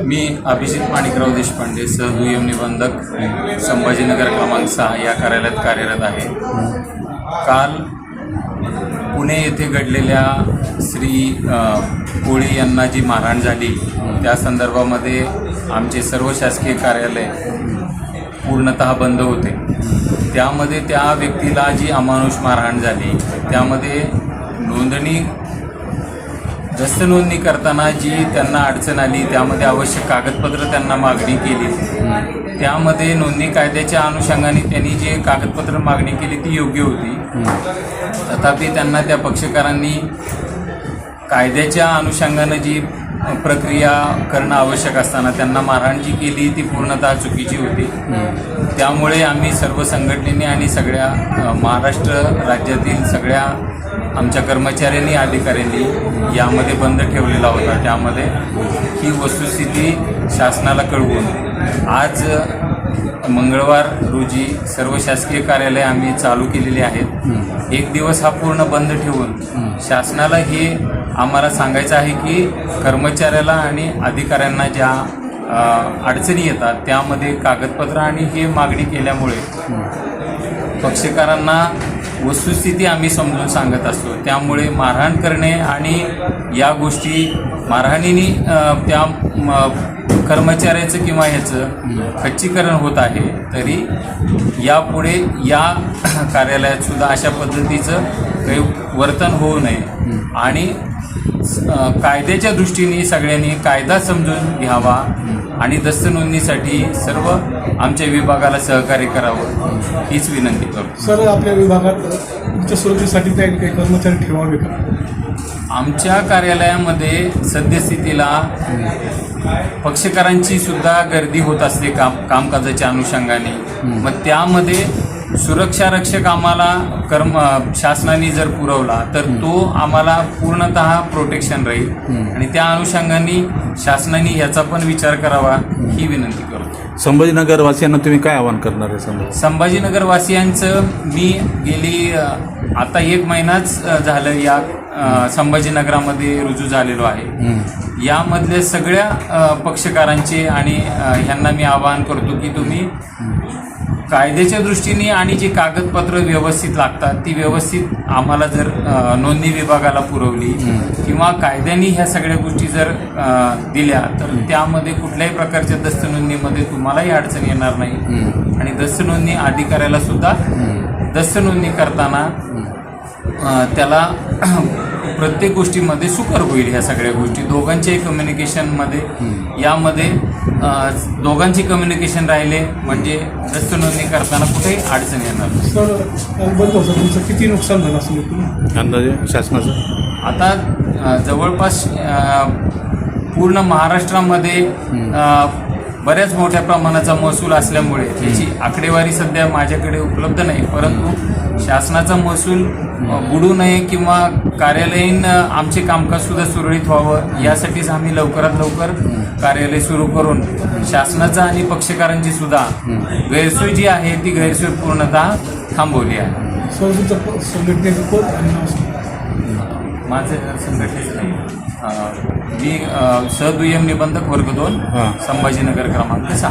मी अभिजित माणिकराव देशपांडे, सहदुय्यम निबंधक, संभाजीनगर क्रमांक 6 या कार्यालयात कार्यरत आहे. काल पुणे येथे घडलेल्या श्री कोळी यांना जी मारहाण झाली त्या संदर्भामध्ये आमचे सर्व शासकीय कार्यालय पूर्णतः बंद होते. त्यामध्ये त्या व्यक्तीला जी अमानुष मारहाण झाली त्यामध्ये दस्त नोंदणी करताना जी त्यांना अडचण आली, त्यामध्ये आवश्यक कागदपत्र त्यांना मागणी केली. त्यामध्ये नोंदणी कायद्याच्या अनुषंगाने त्यांनी जे कागदपत्र मागणी केली ती योग्य होती. तथापि त्यांना त्या पक्षकारांनी कायद्याच्या अनुषंगानं जी प्रक्रिया करणं आवश्यक असताना त्यांना मारहाण जी केली ती पूर्णतः चुकीची होती. त्यामुळे आम्ही सर्व संघटनेने आणि सगळ्या महाराष्ट्र राज्यातील सगळ्या आमच्या कर्मचाऱ्यांनी अधिकाऱ्यांनी यामध्ये बंद ठेवलेला होता. त्यामध्ये ही वस्तुस्थिती शासनाला कळवून आज मंगळवार रोजी सर्व शासकीय कार्यालय आम्ही चालू केलेली आहेत. एक दिवस हा पूर्ण बंद ठेवून शासनाला हे आम्हाला सांगायचं आहे की कर्मचाऱ्याला आणि अधिकाऱ्यांना ज्या अडचणी येतात त्यामध्ये कागदपत्र आणि हे मागणी केल्यामुळे पक्षकारांना वस्तुस्थिती आम्ही समजून सांगत असतो. त्यामुळे मारहाण करणे आणि या गोष्टी मारहाणीने त्या कर्मचाऱ्याचं किंवा ह्याचं खच्चीकरण होत आहे. तरी यापुढे या कार्यालयात सुद्धा अशा पद्धतीचं काही वर्तन होऊ नये आणि कायद्याच्या दृष्टीने सगळ्यांनी कायदा समजून घ्यावा आणि दस्त नोंदणीसाठी सर्व आमच्या विभागाला सहकार्य करावं हीच विनंती करतो. सर, आपल्या विभागात तुमच्या सुरक्षेसाठी काही कर्मचारी ठेवावे का? आमच्या कार्यालयामध्ये सद्यस्थितीला पक्षकारांची सुद्धा गर्दी होत असते कामकाजाच्या अनुषंगाने. मग त्यामध्ये सुरक्षा रक्षक आम्हाला शासनाने जर पुरवला तर तो आम्हाला पूर्णतः प्रोटेक्शन राहील आणि त्या अनुषंगाने शासनाने याचा पण विचार करावा ही विनंती करतो. संभाजीनगर वासियांना तुम्ही काय आवाहन करणार आहे? संभाजीनगर वासियांचं मी गेली आता 1 महिनाच झालं या संभाजीनगरामध्ये रुजू झालेलो आहे. यामधले सगळ्या पक्षकारांचे आणि ह्यांना मी आवाहन करतो की तुम्ही कायद्याच्या दृष्टीने आणि जी कागदपत्र व्यवस्थित लागतात ती व्यवस्थित आम्हाला जर नोंदणी विभागाला पुरवली किंवा कायद्याने ह्या सगळ्या गोष्टी जर दिल्या तर त्यामध्ये कुठल्याही प्रकारच्या दस्त नोंदणीमध्ये तुम्हालाही अडचण येणार नाही आणि दस्त नोंदणी अधिकाऱ्याला सुद्धा दस्त नोंदणी करताना त्याला प्रत्येक गोष्टीमध्ये सुकर होईल. ह्या सगळ्या गोष्टी दोघांच्याही कम्युनिकेशनमध्ये यामध्ये दोघांची कम्युनिकेशन राहिले म्हणजे दस्त नोंदणी करताना कुठेही अडचण येणार नाही. सर, बंद होतं तुमचं किती नुकसान झालं असेल अंदाजे शासनाचं? आता जवळपास पूर्ण महाराष्ट्रामध्ये बऱ्याच मोठ्या प्रमाणाचा महसूल असल्यामुळे त्याची आकडेवारी सध्या माझ्याकडे उपलब्ध नाही. परंतु शासनाचा महसूल बुडू नये किंवा कार्यालयीन आमचे कामकाजसुद्धा सुरळीत व्हावं यासाठीच आम्ही लवकरात लवकर कार्यालय सुरू करून शासनाचा आणि पक्षकारांची सुद्धा गैरसोय जी आहे ती गैरसोय पूर्णतः थांबवली आहे. सर, तुमचं संघटनेचं कोण आणि नाव? माझं संघटनेचं नाही. मी सहदुय्यम निबंधक वर्ग 2 संभाजीनगर क्रमांक 6.